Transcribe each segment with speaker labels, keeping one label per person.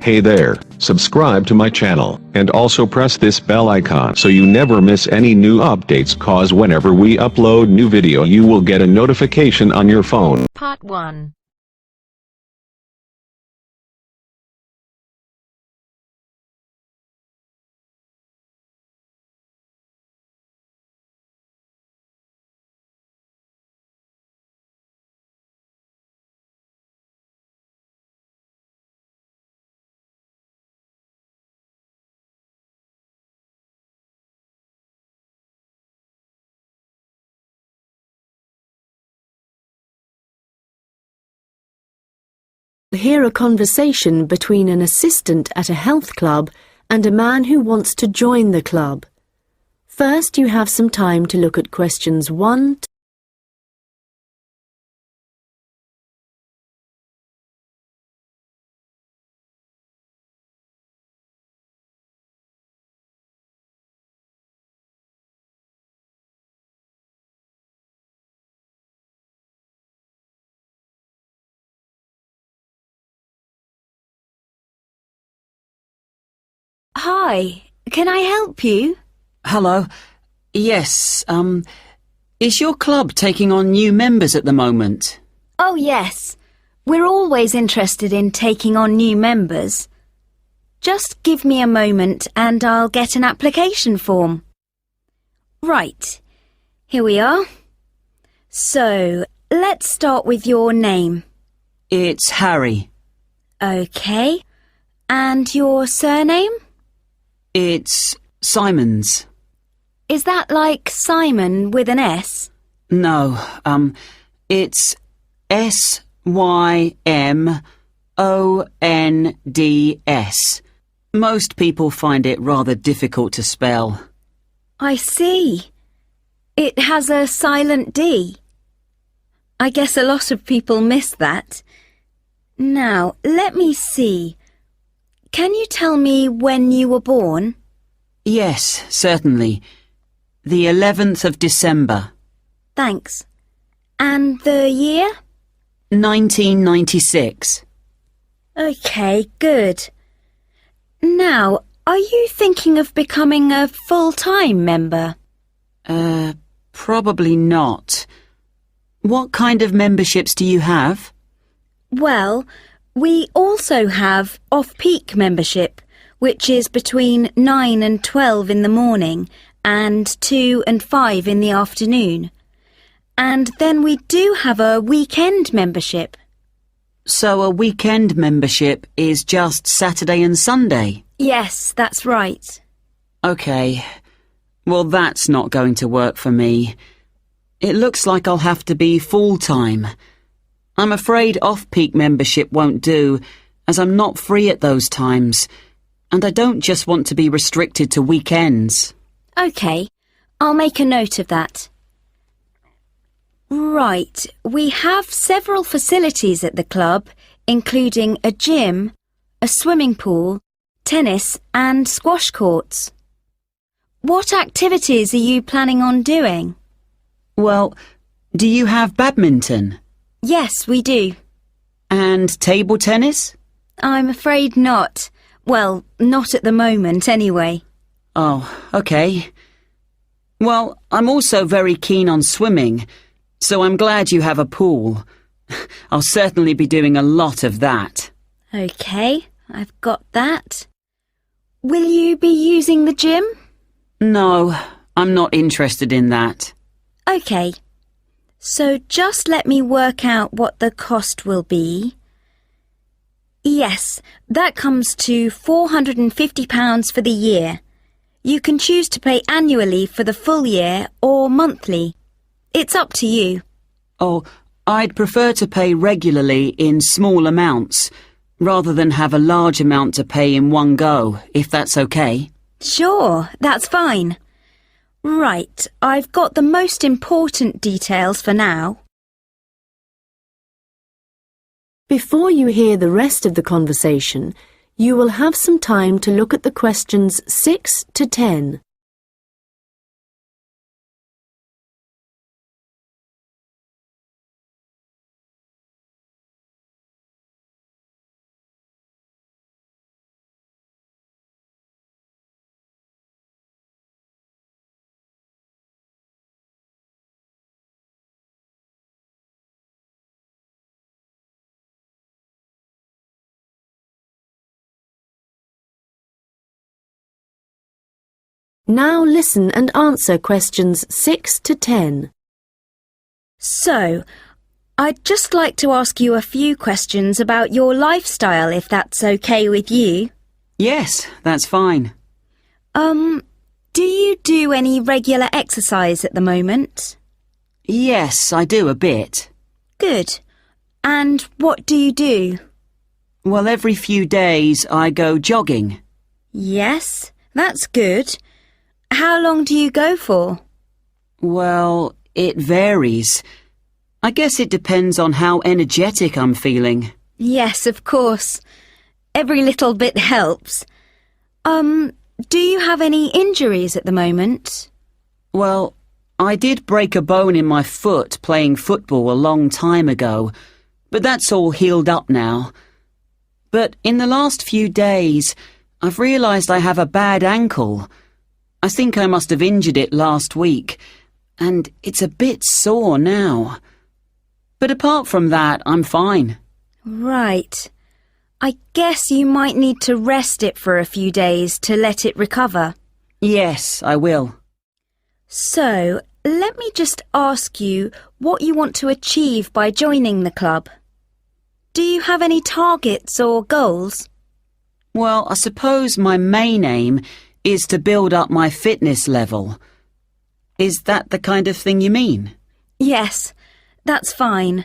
Speaker 1: Hey there, subscribe to my channel, and also press this bell icon so you never miss any new updates, cause whenever we upload new video you will get a notification on your phone.
Speaker 2: Part 1.
Speaker 3: Hear a conversation between an assistant at a health club and a man who wants to join the club. First, you have some time to look at questions 1 to
Speaker 4: Hi, can I help you?
Speaker 5: Hello. Yes, is your club taking on new members at the moment?
Speaker 4: Oh yes, we're always interested in taking on new members. Just give me a moment and I'll get an application form. Right, here we are. So, let's start with your name.
Speaker 5: It's Harry.
Speaker 4: Okay, and your surname?
Speaker 5: It's Simons.
Speaker 4: Is that like Simon with an S?
Speaker 5: No, it's SYMONDS. Most people find it rather difficult to spell.
Speaker 4: I see. It has a silent D. I guess a lot of people miss that. Now, let me see. Can you tell me when you were born?
Speaker 5: Yes, certainly. The 11th of December.
Speaker 4: Thanks. And the year?
Speaker 5: 1996.
Speaker 4: Okay, good. Now, are you thinking of becoming a full-time member?
Speaker 5: Probably not. What kind of memberships do you have?
Speaker 4: Well, we also have off-peak membership, which is between 9 and 12 in the morning and 2 and 5 in the afternoon. And then we do have a weekend membership.
Speaker 5: So a weekend membership is just Saturday and Sunday?
Speaker 4: Yes, that's right.
Speaker 5: Okay. Well, that's not going to work for me. It looks like I'll have to be full-time. I'm afraid off-peak membership won't do, as I'm not free at those times, and I don't just want to be restricted to weekends.
Speaker 4: Okay, I'll make a note of that. Right, we have several facilities at the club, including a gym, a swimming pool, tennis and squash courts. What activities are you planning on doing?
Speaker 5: Well, do you have badminton?
Speaker 4: Yes, we do.
Speaker 5: And table tennis?
Speaker 4: I'm afraid not. Well, not at the moment, anyway.
Speaker 5: Oh, okay. Well, I'm also very keen on swimming, so I'm glad you have a pool. I'll certainly be doing a lot of that.
Speaker 4: Okay, I've got that. Will you be using the gym?
Speaker 5: No, I'm not interested in that.
Speaker 4: Okay. So just let me work out what the cost will be. Yes, that comes to £450 for the year. You can choose to pay annually for the full year or monthly. It's up to you.
Speaker 5: Oh, I'd prefer to pay regularly in small amounts, rather than have a large amount to pay in one go, if that's okay.
Speaker 4: Sure, that's fine. Right, I've got the most important details for now.
Speaker 3: Before you hear the rest of the conversation, you will have some time to look at the questions 6 to 10. Now listen and answer questions 6 to 10.
Speaker 4: So, I'd just like to ask you a few questions about your lifestyle, if that's okay with you.
Speaker 5: Yes, that's fine.
Speaker 4: Do you do any regular exercise at the moment?
Speaker 5: Yes, I do a bit.
Speaker 4: Good. And what do you do?
Speaker 5: Well, every few days I go jogging.
Speaker 4: Yes, that's good. How long do you go for?
Speaker 5: Well, it varies. I guess it depends on how energetic I'm feeling.
Speaker 4: Yes, of course. Every little bit helps. Do you have any injuries at the moment?
Speaker 5: Well, I did break a bone in my foot playing football a long time ago, but that's all healed up now. But in the last few days, I've realised I have a bad ankle. I think I must have injured it last week, and it's a bit sore now. But apart from that, I'm fine.
Speaker 4: Right. I guess you might need to rest it for a few days to let it recover.
Speaker 5: Yes, I will.
Speaker 4: So, let me just ask you what you want to achieve by joining the club. Do you have any targets or goals?
Speaker 5: Well, I suppose my main aim is to build up my fitness level. Is that the kind of thing you mean?
Speaker 4: Yes, that's fine.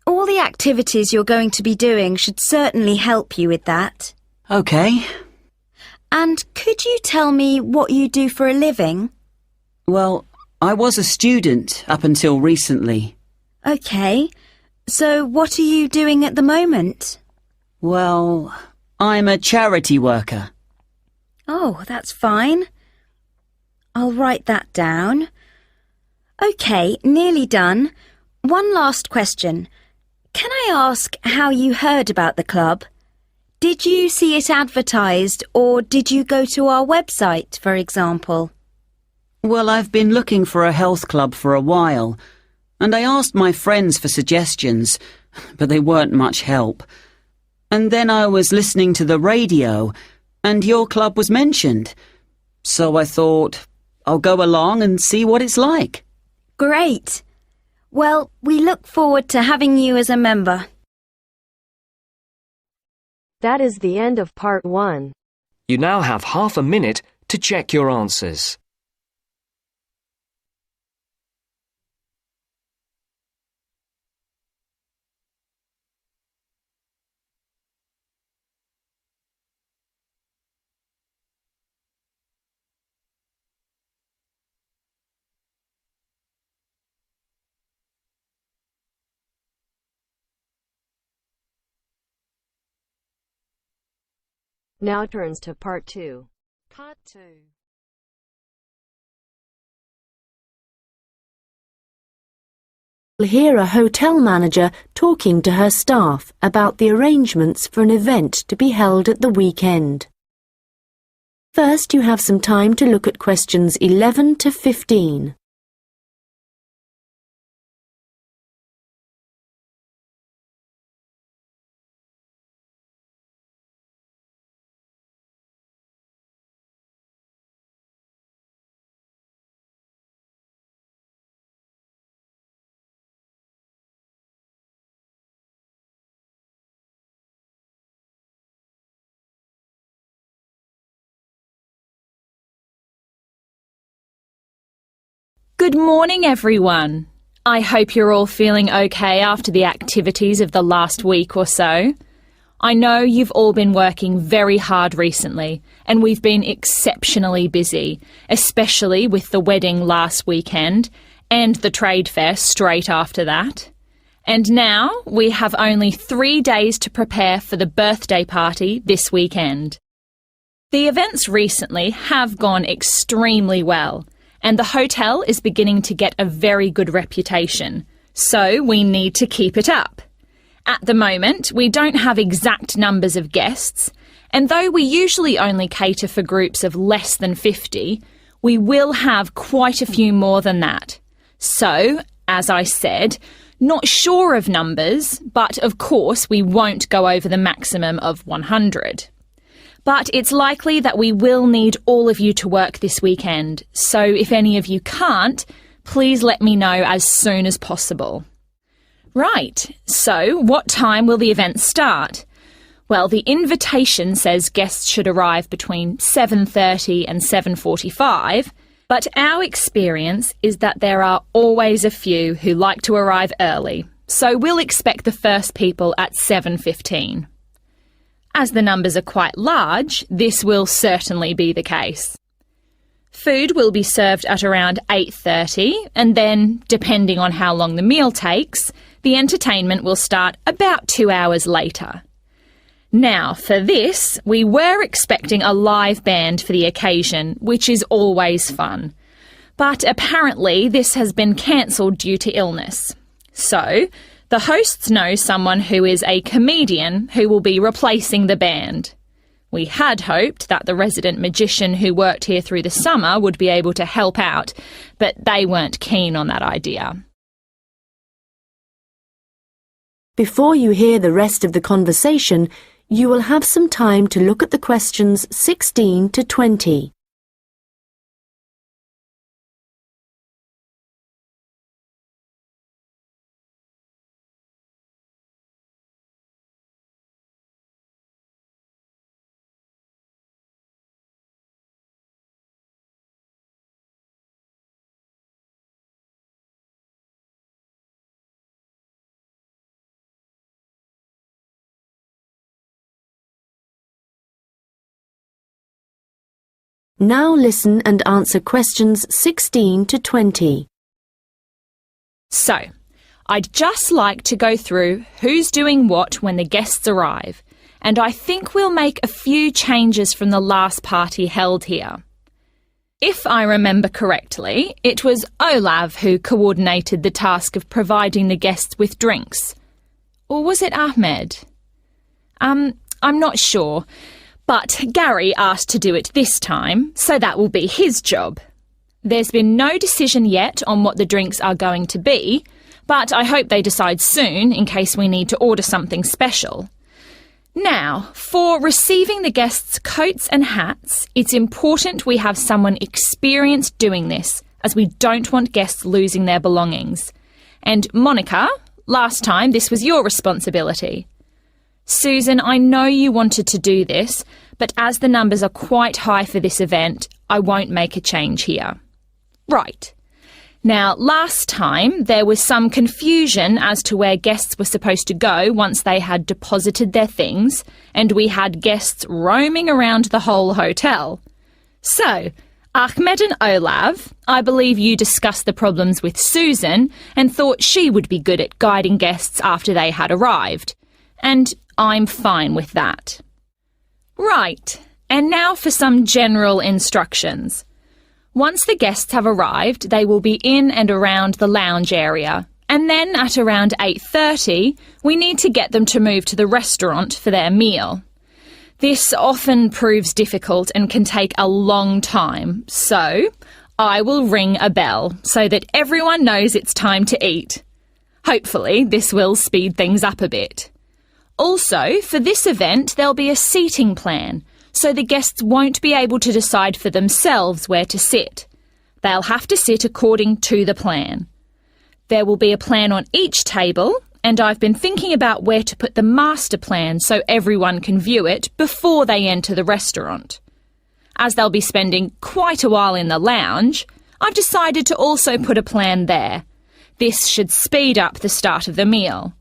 Speaker 4: All the activities you're going to be doing should certainly help you with that.
Speaker 5: Okay.
Speaker 4: And could you tell me what you do for a living?
Speaker 5: Well, I was a student up until recently.
Speaker 4: Okay. So what are you doing at the moment?
Speaker 5: Well, I'm a charity worker.
Speaker 4: Oh, that's fine. I'll write that down. Okay, nearly done. One last question. Can I ask how you heard about the club? Did you see it advertised, or did you go to our website, for example?
Speaker 5: Well, I've been looking for a health club for a while, and I asked my friends for suggestions, but they weren't much help. And then I was listening to the radio, and your club was mentioned. So I thought, I'll go along and see what it's like.
Speaker 4: Great. Well, we look forward to having you as a member.
Speaker 2: That is the end of part 1.
Speaker 6: You now have half a minute to check your answers.
Speaker 2: Now turns to part 2. Part 2.
Speaker 3: You'll hear a hotel manager talking to her staff about the arrangements for an event to be held at the weekend. First, you have some time to look at questions 11 to 15.
Speaker 7: Good morning, everyone. I hope you're all feeling okay after the activities of the last week or so. I know you've all been working very hard recently, and we've been exceptionally busy, especially with the wedding last weekend and the trade fair straight after that. And now we have only 3 days to prepare for the birthday party this weekend. The events recently have gone extremely well, and the hotel is beginning to get a very good reputation, so we need to keep it up. At the moment, we don't have exact numbers of guests, and though we usually only cater for groups of less than 50, we will have quite a few more than that. So, as I said, not sure of numbers, but of course we won't go over the maximum of 100. But it's likely that we will need all of you to work this weekend, so if any of you can't, please let me know as soon as possible. Right, so what time will the event start? Well, the invitation says guests should arrive between 7:30 and 7:45, but our experience is that there are always a few who like to arrive early, so we'll expect the first people at 7:15. As the numbers are quite large, this will certainly be the case. Food will be served at around 8:30, and then, depending on how long the meal takes, the entertainment will start about 2 hours later. Now, for this, we were expecting a live band for the occasion, which is always fun. But apparently this has been cancelled due to illness. So, the hosts know someone who is a comedian who will be replacing the band. We had hoped that the resident magician who worked here through the summer would be able to help out, but they weren't keen on that idea.
Speaker 3: Before you hear the rest of the conversation, you will have some time to look at the questions 16 to 20. Now listen and answer questions 16 to 20.
Speaker 7: So, I'd just like to go through who's doing what when the guests arrive, and I think we'll make a few changes from the last party held here. If I remember correctly, it was Olav who coordinated the task of providing the guests with drinks. Or was it Ahmed? I'm not sure. But Gary asked to do it this time, so that will be his job. There's been no decision yet on what the drinks are going to be, but I hope they decide soon in case we need to order something special. Now, for receiving the guests' coats and hats, it's important we have someone experienced doing this, as we don't want guests losing their belongings. And Monica, last time this was your responsibility. Susan, I know you wanted to do this, but as the numbers are quite high for this event, I won't make a change here. Right. Now, last time there was some confusion as to where guests were supposed to go once they had deposited their things, and we had guests roaming around the whole hotel. So, Ahmed and Olav, I believe you discussed the problems with Susan and thought she would be good at guiding guests after they had arrived. And I'm fine with that. Right, and now for some general instructions. Once the guests have arrived, they will be in and around the lounge area, and then at around 8:30, we need to get them to move to the restaurant for their meal. This often proves difficult and can take a long time, so I will ring a bell so that everyone knows it's time to eat. Hopefully, this will speed things up a bit. Also, for this event, there'll be a seating plan, so the guests won't be able to decide for themselves where to sit. They'll have to sit according to the plan. There will be a plan on each table, and I've been thinking about where to put the master plan so everyone can view it before they enter the restaurant. As they'll be spending quite a while in the lounge, I've decided to also put a plan there. This should speed up the start of the meal.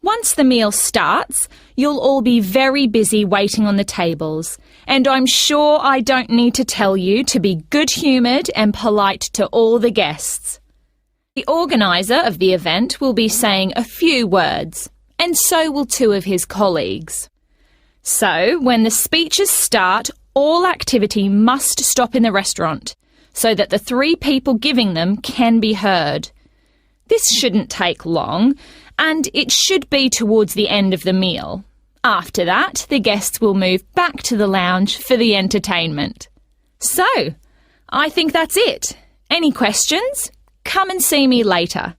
Speaker 7: Once the meal starts, you'll all be very busy waiting on the tables, and I'm sure I don't need to tell you to be good-humoured and polite to all the guests. The organiser of the event will be saying a few words, and so will two of his colleagues. So, when the speeches start, all activity must stop in the restaurant, so that the three people giving them can be heard. This shouldn't take long, and it should be towards the end of the meal. After that, the guests will move back to the lounge for the entertainment. So, I think that's it. Any questions? Come and see me later.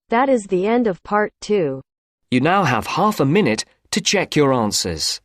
Speaker 2: That is the end of part 2.
Speaker 6: You now have half a minute to check your answers.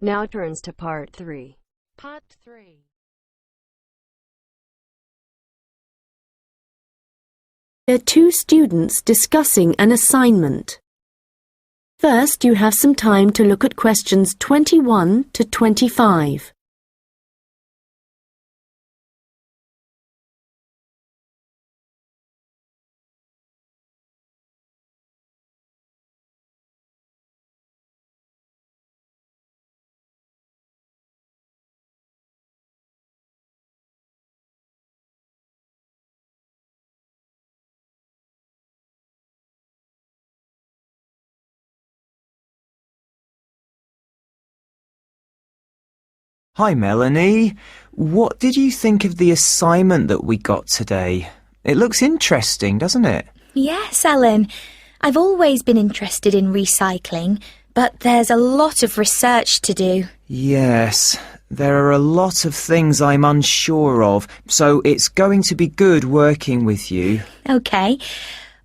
Speaker 2: Now turns to part 3. Part 3.
Speaker 3: There are two students discussing an assignment. First, you have some time to look at questions 21 to 25.
Speaker 8: Hi Melanie, what did you think of the assignment that we got today? It looks interesting, doesn't it?
Speaker 4: Yes, Alan. I've always been interested in recycling, but there's a lot of research to do.
Speaker 8: Yes, there are a lot of things I'm unsure of, so it's going to be good working with you.
Speaker 4: OK.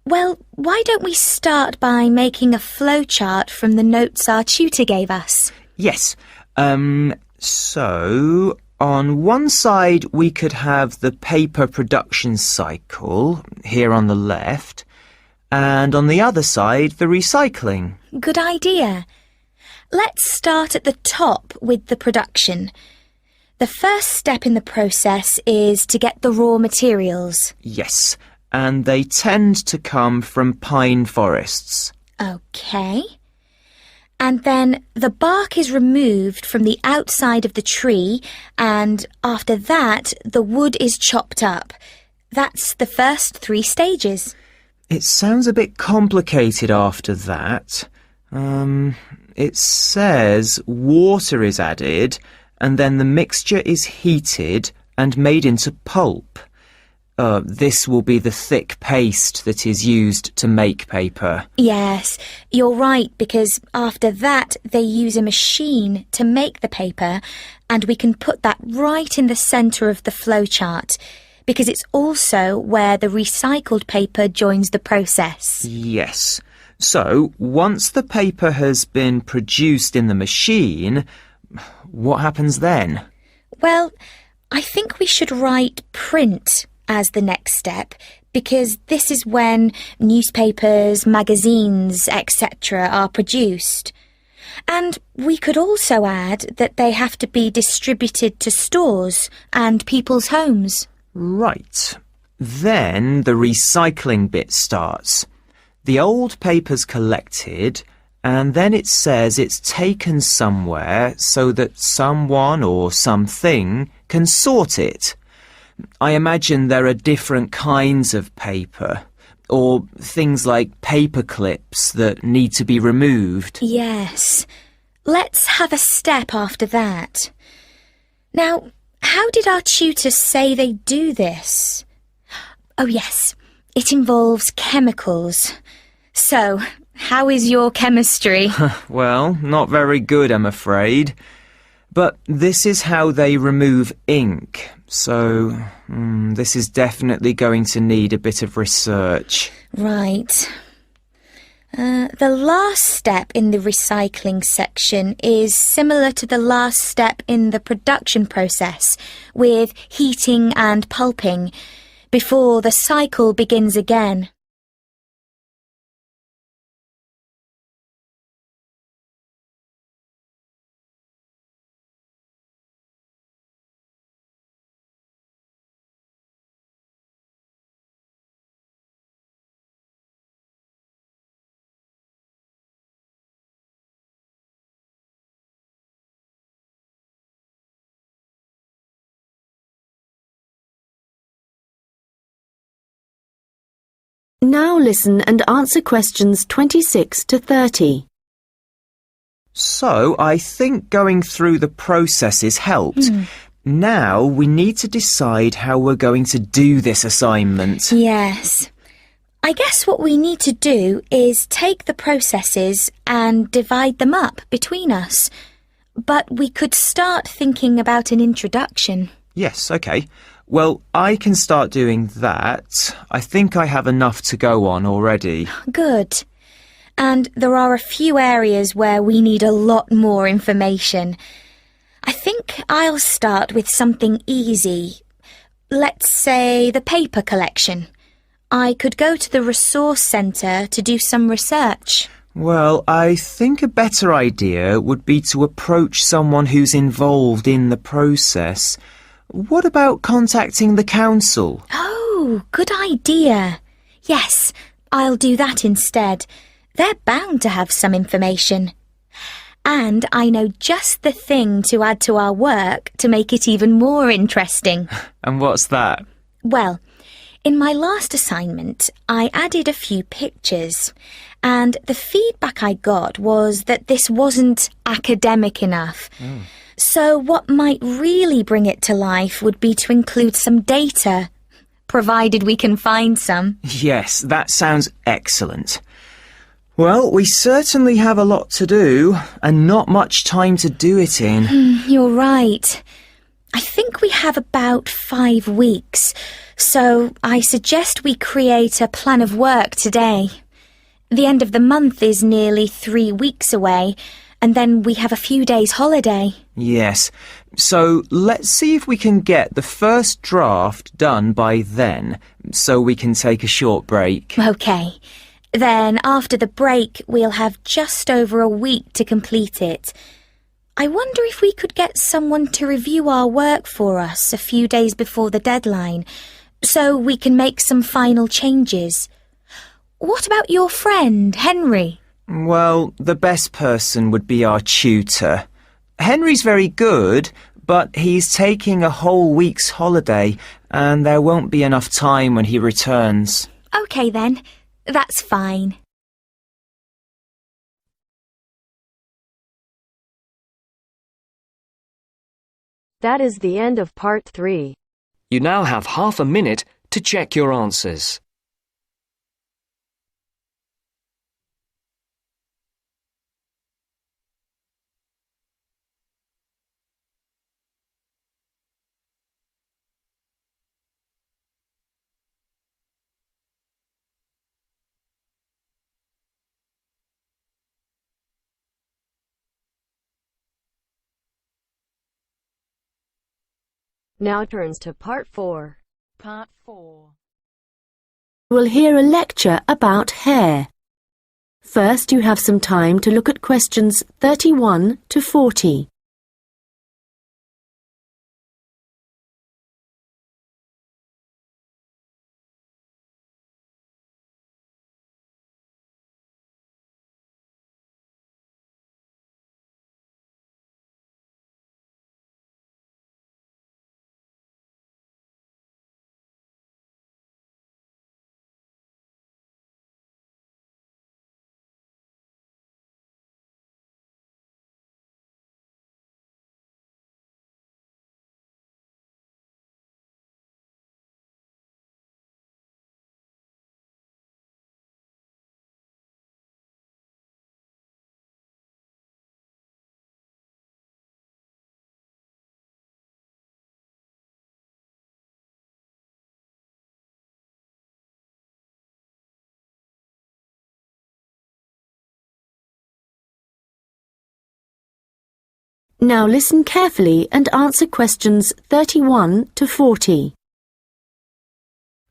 Speaker 4: Well, why don't we start by making a flowchart from the notes our tutor gave us?
Speaker 8: Yes, so on one side we could have the paper production cycle, here on the left, and on the other side the recycling.
Speaker 4: Good idea. Let's start at the top with the production. The first step in the process is to get the raw materials.
Speaker 8: Yes, and they tend to come from pine forests.
Speaker 4: OK. And then the bark is removed from the outside of the tree, and after that the wood is chopped up. That's the first 3 stages.
Speaker 8: It sounds a bit complicated after that. It says water is added and then the mixture is heated and made into pulp. This will be the thick paste that is used to make paper.
Speaker 4: Yes, you're right, because after that they use a machine to make the paper, and we can put that right in the centre of the flowchart, because it's also where the recycled paper joins the process.
Speaker 8: Yes. So, once the paper has been produced in the machine, what happens then?
Speaker 4: Well, I think we should write print as the next step, because this is when newspapers, magazines, etc. are produced. And we could also add that they have to be distributed to stores and people's homes.
Speaker 8: Right. Then the recycling bit starts. The old paper's collected, and then it says it's taken somewhere so that someone or something can sort it. I imagine there are different kinds of paper, or things like paper clips that need to be removed.
Speaker 4: Yes. Let's have a step after that. Now, how did our tutors say they do this? Oh yes, it involves chemicals. So, how is your chemistry?
Speaker 8: Well, not very good, I'm afraid. But this is how they remove ink, so this is definitely going to need a bit of research.
Speaker 4: Right. The last step in the recycling section is similar to the last step in the production process, with heating and pulping, before the cycle begins again.
Speaker 3: Now listen and answer questions 26 to 30.
Speaker 8: So, I think going through the processes helped. Now we need to decide how we're going to do this assignment.
Speaker 4: Yes. I guess what we need to do is take the processes and divide them up between us. But we could start thinking about an introduction.
Speaker 8: Yes, okay. Well, I can start doing that. I think I have enough to go on already.
Speaker 4: Good. And there are a few areas where we need a lot more information. I think I'll start with something easy. Let's say the paper collection. I could go to the resource centre to do some research.
Speaker 8: Well, I think a better idea would be to approach someone who's involved in the process. What about contacting the council?
Speaker 4: Oh, good idea. Yes, I'll do that instead. They're bound to have some information. And I know just the thing to add to our work to make it even more interesting.
Speaker 8: And what's that?
Speaker 4: Well, in my last assignment, I added a few pictures, and the feedback I got was that this wasn't academic enough. So what might really bring it to life would be to include some data, provided we can find some.
Speaker 8: Yes, that sounds excellent. Well, we certainly have a lot to do, and not much time to do it in.
Speaker 4: You're right. I think we have about 5 weeks, so I suggest we create a plan of work today. The end of the month is nearly 3 weeks away, and then we have a few days holiday.
Speaker 8: Yes, so let's see if we can get the first draft done by then, so we can take a short break.
Speaker 4: Okay. Then, after the break, we'll have just over a week to complete it. I wonder if we could get someone to review our work for us a few days before the deadline, so we can make some final changes. What about your friend, Henry?
Speaker 8: Well, the best person would be our tutor. Henry's very good, but he's taking a whole week's holiday, and there won't be enough time when he returns.
Speaker 4: Okay then. That's fine.
Speaker 2: That is the end of part 3.
Speaker 6: You now have half a minute to check your answers.
Speaker 2: Now turns to part 4.
Speaker 7: Part 4.
Speaker 3: We'll hear a lecture about hair. First, you have some time to look at questions 31 to 40. Now listen carefully and answer questions 31 to 40.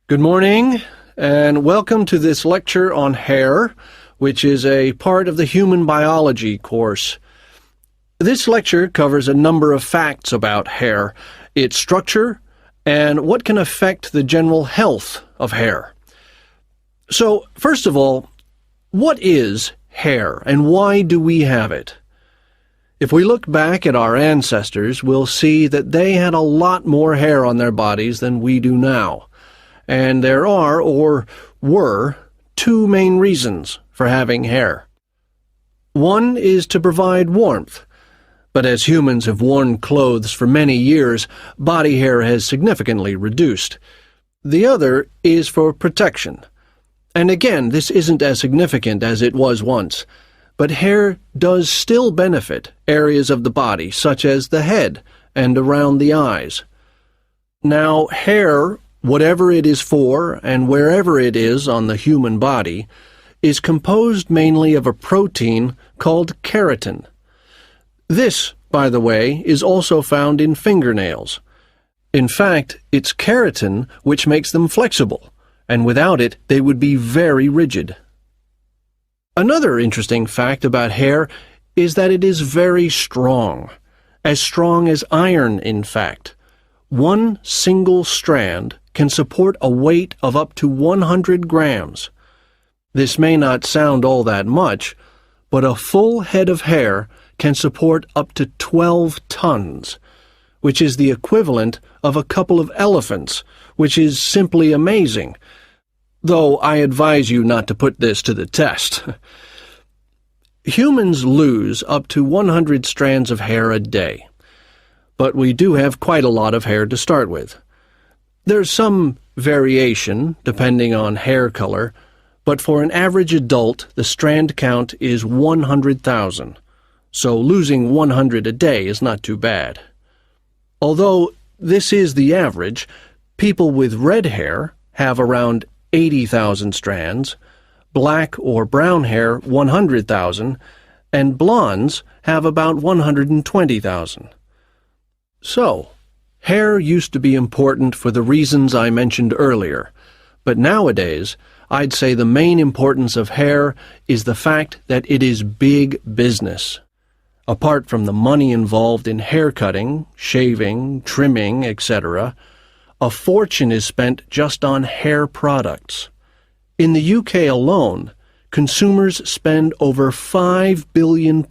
Speaker 9: Good morning, and welcome to this lecture on hair, which is a part of the human biology course. This lecture covers a number of facts about hair, its structure, and what can affect the general health of hair. So, first of all, what is hair, and why do we have it? If we look back at our ancestors, we'll see that they had a lot more hair on their bodies than we do now. And there are, or were, two main reasons for having hair. One is to provide warmth, but as humans have worn clothes for many years, body hair has significantly reduced. The other is for protection. And again, this isn't as significant as it was once, but hair does still benefit areas of the body, such as the head and around the eyes. Now, hair, whatever it is for and wherever it is on the human body, is composed mainly of a protein called keratin. This, by the way, is also found in fingernails. In fact, it's keratin which makes them flexible, and without it they would be very rigid. Another interesting fact about hair is that it is very strong as iron, in fact. One single strand can support a weight of up to 100 grams. This may not sound all that much, but a full head of hair can support up to 12 tons, which is the equivalent of a couple of elephants, which is simply amazing, though I advise you not to put this to the test. Humans lose up to 100 strands of hair a day, but we do have quite a lot of hair to start with. There's some variation depending on hair color, but for an average adult, the strand count is 100,000, so losing 100 a day is not too bad. Although this is the average, people with red hair have around 80,000 strands, black or brown hair 100,000, and blondes have about 120,000. So, hair used to be important for the reasons I mentioned earlier, but nowadays I'd say the main importance of hair is the fact that it is big business. Apart from the money involved in haircutting, shaving, trimming, etc., a fortune is spent just on hair products. In the UK alone, consumers spend over £5 billion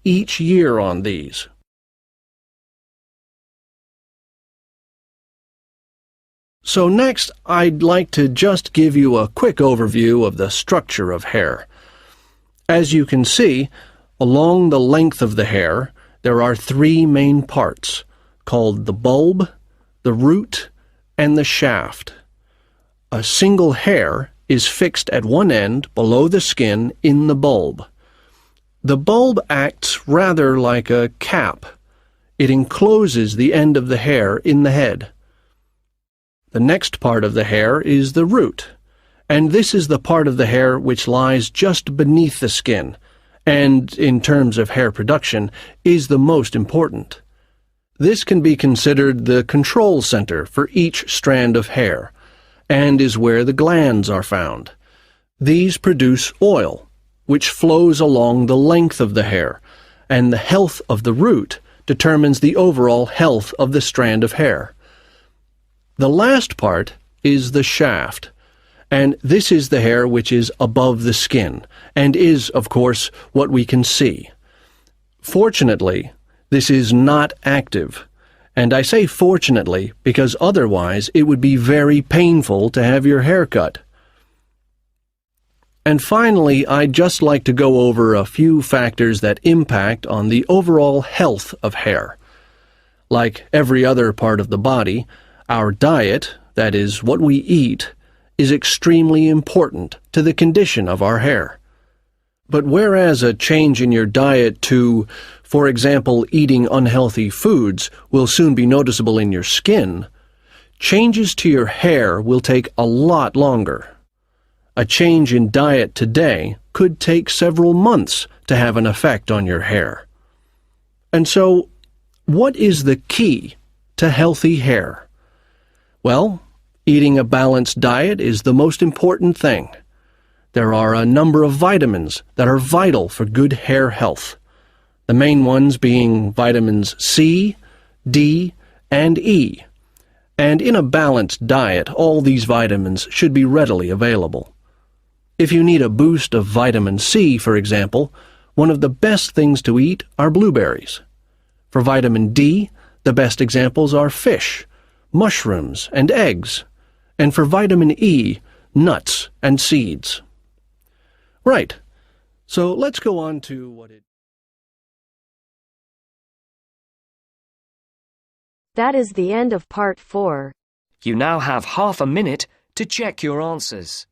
Speaker 9: each year on these. So next, I'd like to just give you a quick overview of the structure of hair. As you can see, along the length of the hair, there are three main parts, called the bulb, the root, and the shaft. A single hair is fixed at one end below the skin in the bulb. The bulb acts rather like a cap. It encloses the end of the hair in the head. The next part of the hair is the root, and this is the part of the hair which lies just beneath the skin, and, in terms of hair production, is the most important. This can be considered the control center for each strand of hair, and is where the glands are found. These produce oil, which flows along the length of the hair, and the health of the root determines the overall health of the strand of hair. The last part is the shaft, and this is the hair which is above the skin, and is, of course, what we can see. Fortunately, this is not active, and I say fortunately because otherwise it would be very painful to have your hair cut. And finally, I'd just like to go over a few factors that impact on the overall health of hair. Like every other part of the body, our diet, that is, what we eat, is extremely important to the condition of our hair. But whereas a change in your diet to, for example, eating unhealthy foods will soon be noticeable in your skin, changes to your hair will take a lot longer. A change in diet today could take several months to have an effect on your hair. And so, what is the key to healthy hair? Well, eating a balanced diet is the most important thing. There are a number of vitamins that are vital for good hair health. The main ones being vitamins C, D, and E. And in a balanced diet, all these vitamins should be readily available. If you need a boost of vitamin C, for example, one of the best things to eat are blueberries. For vitamin D, the best examples are fish, mushrooms, and eggs. And for vitamin E, nuts and seeds. Right. So let's go on to what it...
Speaker 2: That is the end of part 4.
Speaker 6: You now have half a minute to check your answers.